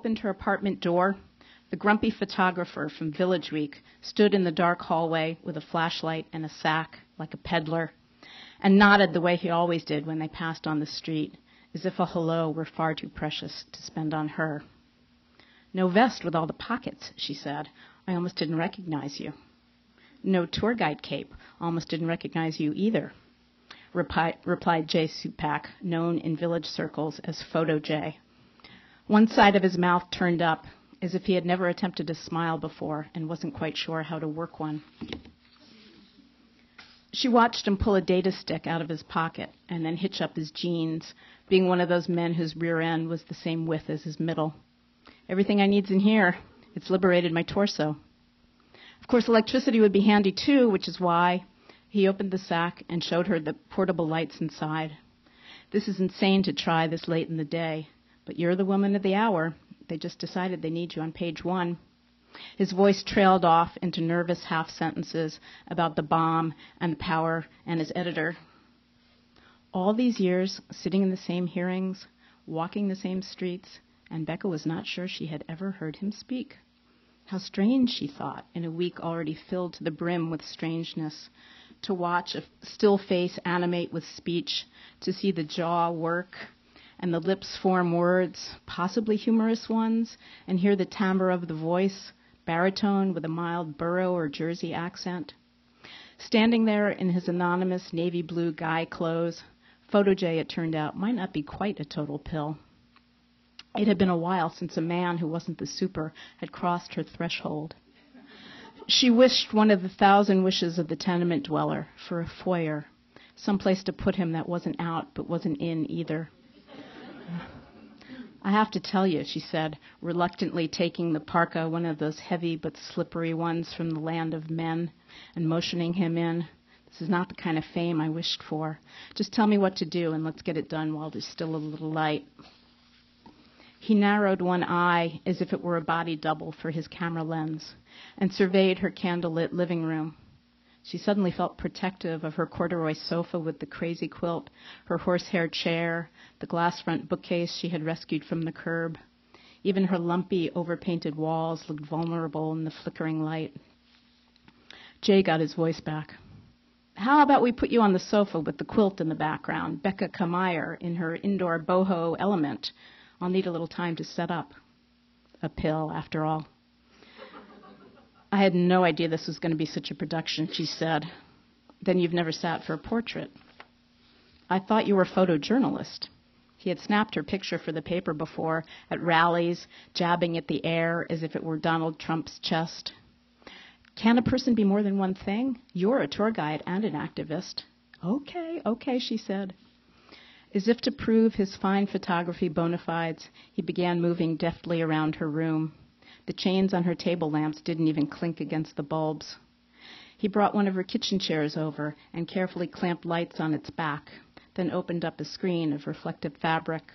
opened her apartment door, the grumpy photographer from Village Week stood in the dark hallway with a flashlight and a sack like a peddler and nodded the way he always did when they passed on the street, as if a hello were far too precious to spend on her. "No vest with all the pockets," she said. "I almost didn't recognize you." "No tour guide cape. Almost didn't recognize you either," replied Jay Supak, known in village circles as Photo Jay. One side of his mouth turned up, as if he had never attempted to smile before and wasn't quite sure how to work one. She watched him pull a data stick out of his pocket and then hitch up his jeans, being one of those men whose rear end was the same width as his middle. "Everything I need's in here. It's liberated my torso." Of course, electricity would be handy too, which is why he opened the sack and showed her the portable lights inside. "This is insane to try this late in the day, but you're the woman of the hour. They just decided they need you on page 1. His voice trailed off into nervous half sentences about the bomb and the power and his editor. All these years, sitting in the same hearings, walking the same streets, and Becca was not sure she had ever heard him speak. How strange, she thought, in a week already filled to the brim with strangeness, to watch a still face animate with speech, to see the jaw work and the lips form words, possibly humorous ones, and hear the timbre of the voice, baritone with a mild Borough or Jersey accent. Standing there in his anonymous navy blue guy clothes, Photo J, it turned out, might not be quite a total pill. It had been a while since a man who wasn't the super had crossed her threshold. She wished one of the 1,000 wishes of the tenement dweller for a foyer, someplace to put him that wasn't out but wasn't in either. "I have to tell you," she said, reluctantly taking the parka, one of those heavy but slippery ones from the land of men, and motioning him in. "This is not the kind of fame I wished for. Just tell me what to do, and let's get it done while there's still a little light." He narrowed one eye as if it were a body double for his camera lens, and surveyed her candlelit living room. She suddenly felt protective of her corduroy sofa with the crazy quilt, her horsehair chair, the glass front bookcase she had rescued from the curb. Even her lumpy, overpainted walls looked vulnerable in the flickering light. Jay got his voice back. "How about we put you on the sofa with the quilt in the background, Becca Kamayer in her indoor boho element? I'll need a little time to set up." A pill, after all. "I had no idea this was going to be such a production," she said. "Then you've never sat for a portrait." "I thought you were a photojournalist." He had snapped her picture for the paper before, at rallies, jabbing at the air as if it were Donald Trump's chest. "Can a person be more than one thing? You're a tour guide and an activist." Okay, she said. As if to prove his fine photography bona fides, he began moving deftly around her room. The chains on her table lamps didn't even clink against the bulbs. He brought one of her kitchen chairs over and carefully clamped lights on its back, then opened up a screen of reflective fabric.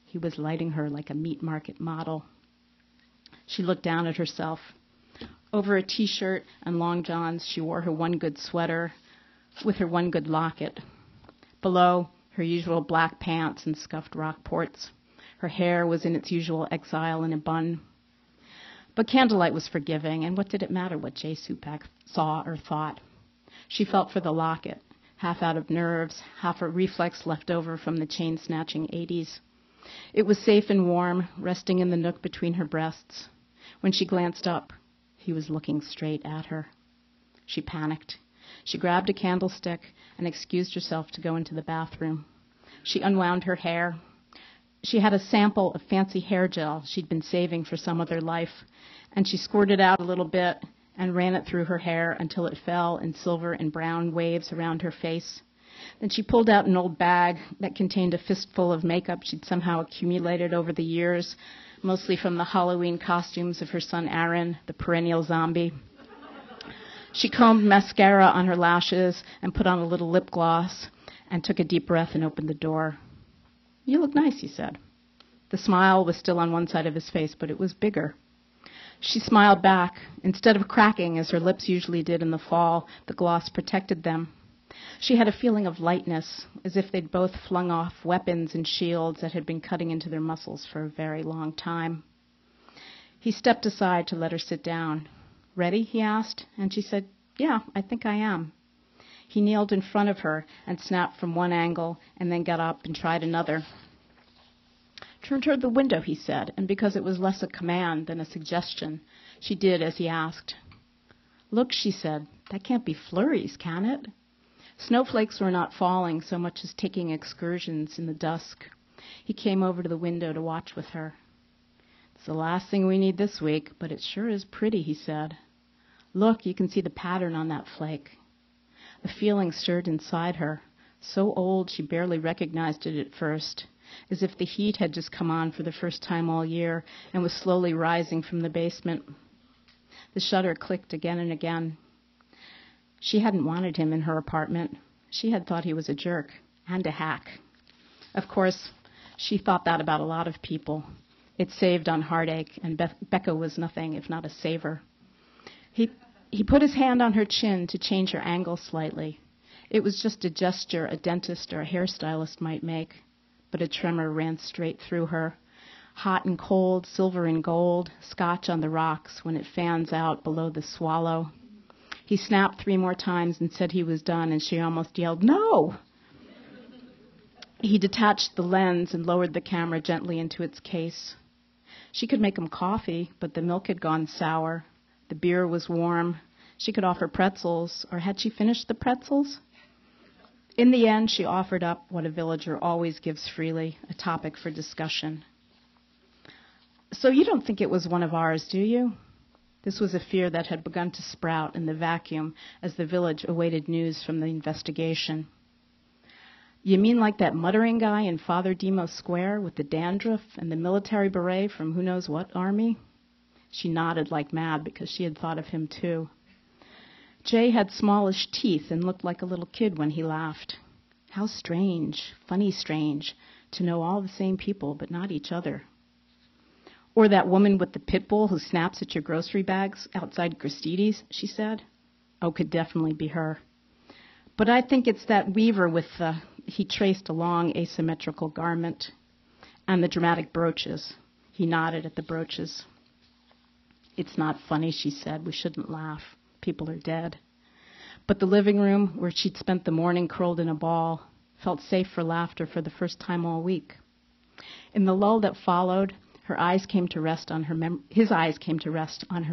He was lighting her like a meat market model. She looked down at herself. Over a T-shirt and long johns, she wore her one good sweater with her one good locket. Below, her usual black pants and scuffed Rockports. Her hair was in its usual exile in a bun. But candlelight was forgiving, and what did it matter what Jay Supak saw or thought? She felt for the locket, half out of nerves, half a reflex left over from the chain-snatching 80s. It was safe and warm, resting in the nook between her breasts. When she glanced up, he was looking straight at her. She panicked. She grabbed a candlestick and excused herself to go into the bathroom. She unwound her hair. She had a sample of fancy hair gel she'd been saving for some other life, and she squirted out a little bit and ran it through her hair until it fell in silver and brown waves around her face. Then she pulled out an old bag that contained a fistful of makeup she'd somehow accumulated over the years, mostly from the Halloween costumes of her son Aaron, the perennial zombie. She combed mascara on her lashes and put on a little lip gloss and took a deep breath and opened the door. "You look nice," he said. The smile was still on one side of his face, but it was bigger. She smiled back. Instead of cracking, as her lips usually did in the fall, the gloss protected them. She had a feeling of lightness, as if they'd both flung off weapons and shields that had been cutting into their muscles for a very long time. He stepped aside to let her sit down. "Ready?" he asked, and she said, "Yeah, I think I am." He kneeled in front of her and snapped from one angle and then got up and tried another. "Turn toward the window," he said, and because it was less a command than a suggestion, she did as he asked. "Look," she said, "that can't be flurries, can it?" Snowflakes were not falling so much as taking excursions in the dusk. He came over to the window to watch with her. "It's the last thing we need this week, but it sure is pretty," he said. "Look, you can see the pattern on that flake." A feeling stirred inside her, so old she barely recognized it at first, as if the heat had just come on for the first time all year and was slowly rising from the basement. The shutter clicked again and again. She hadn't wanted him in her apartment. She had thought he was a jerk and a hack. Of course, she thought that about a lot of people. It saved on heartache, and Becca was nothing if not a saver. He put his hand on her chin to change her angle slightly. It was just a gesture a dentist or a hairstylist might make, but a tremor ran straight through her. Hot and cold, silver and gold, scotch on the rocks when it fans out below the swallow. He snapped 3 more times and said he was done, and she almost yelled, "No!" He detached the lens and lowered the camera gently into its case. She could make him coffee, but the milk had gone sour. The beer was warm. She could offer pretzels, or had she finished the pretzels? In the end, she offered up what a villager always gives freely, a topic for discussion. "So you don't think it was one of ours, do you?" This was a fear that had begun to sprout in the vacuum as the village awaited news from the investigation. "You mean like that muttering guy in Father Demos Square with the dandruff and the military beret from who knows what army?" She nodded like mad because she had thought of him too. Jay had smallish teeth and looked like a little kid when he laughed. How strange, funny strange, to know all the same people but not each other. "Or that woman with the pit bull who snaps at your grocery bags outside Christides," she said. "Oh, could definitely be her. But I think it's that weaver with the," he traced a long asymmetrical garment, "and the dramatic brooches." He nodded at the brooches. "It's not funny," she said. "We shouldn't laugh. People are dead." But the living room, where she'd spent the morning curled in a ball, felt safe for laughter for the first time all week. In the lull that followed, his eyes came to rest on her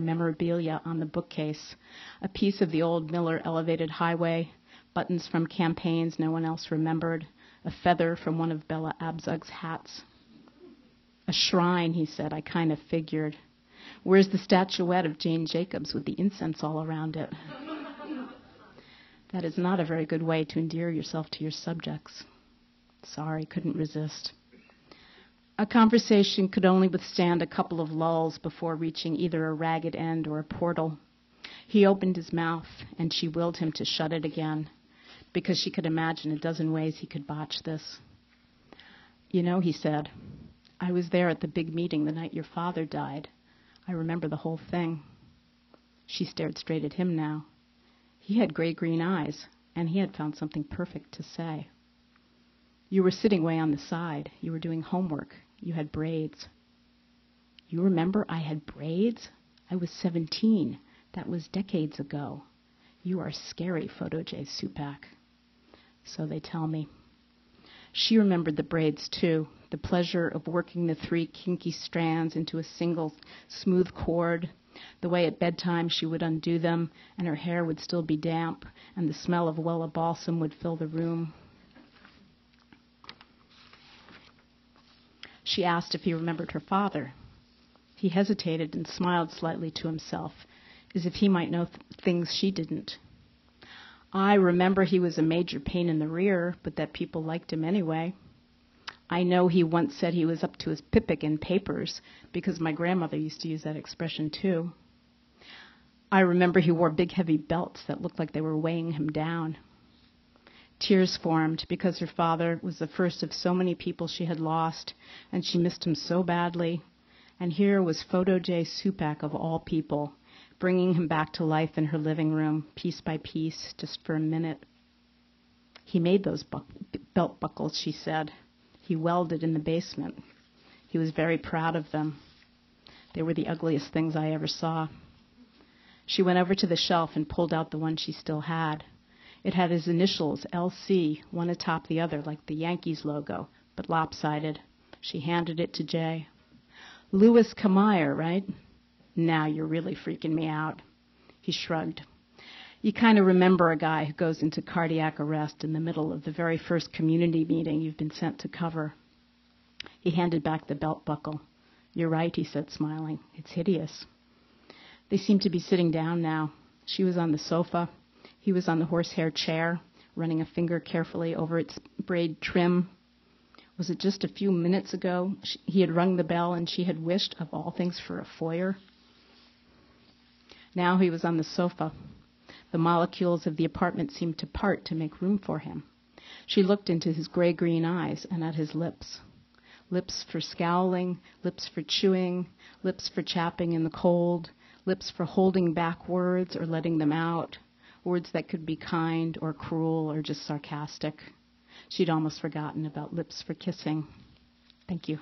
memorabilia on the bookcase, a piece of the old Miller elevated highway, buttons from campaigns no one else remembered, a feather from one of Bella Abzug's hats. "A shrine," he said. "I kind of figured. Where's the statuette of Jane Jacobs with the incense all around it?" That is not a very good way to endear yourself to your subjects. Sorry, couldn't resist. A conversation could only withstand a couple of lulls before reaching either a ragged end or a portal. He opened his mouth, and she willed him to shut it again, because she could imagine a dozen ways he could botch this. "You know," he said, "I was there at the big meeting the night your father died. I remember the whole thing." She stared straight at him now. He had gray-green eyes, and he had found something perfect to say. "You were sitting way on the side. You were doing homework. You had braids." "You remember I had braids? I was 17. That was decades ago. You are scary, Photo J. Supak." "So they tell me." She remembered the braids, too, the pleasure of working the 3 kinky strands into a single smooth cord, the way at bedtime she would undo them and her hair would still be damp and the smell of Wella balsam would fill the room. She asked if he remembered her father. He hesitated and smiled slightly to himself, as if he might know things she didn't. "I remember he was a major pain in the rear, but that people liked him anyway. I know he once said he was up to his pippic in papers, because my grandmother used to use that expression too. I remember he wore big heavy belts that looked like they were weighing him down." Tears formed because her father was the first of so many people she had lost, and she missed him so badly. And here was Photo J. Supak, of all people, bringing him back to life in her living room, piece by piece, just for a minute. "He made those belt buckles," she said. "He welded in the basement. He was very proud of them." They were the ugliest things I ever saw. She went over to the shelf and pulled out the one she still had. It had his initials, LC, one atop the other, like the Yankees logo, but lopsided. She handed it to Jay. Louis Kameyer, right? Now you're really freaking me out. He shrugged. You kind of remember a guy who goes into cardiac arrest in the middle of the very first community meeting you've been sent to cover. He handed back the belt buckle. You're right, he said, smiling. It's hideous. They seemed to be sitting down now. She was on the sofa. He was on the horsehair chair, running a finger carefully over its braid trim. Was it just a few minutes ago he had rung the bell and she had wished, of all things, for a foyer? Now he was on the sofa. The molecules of the apartment seemed to part to make room for him. She looked into his gray-green eyes and at his lips. Lips for scowling, lips for chewing, lips for chapping in the cold, lips for holding back words or letting them out, words that could be kind or cruel or just sarcastic. She'd almost forgotten about lips for kissing. Thank you.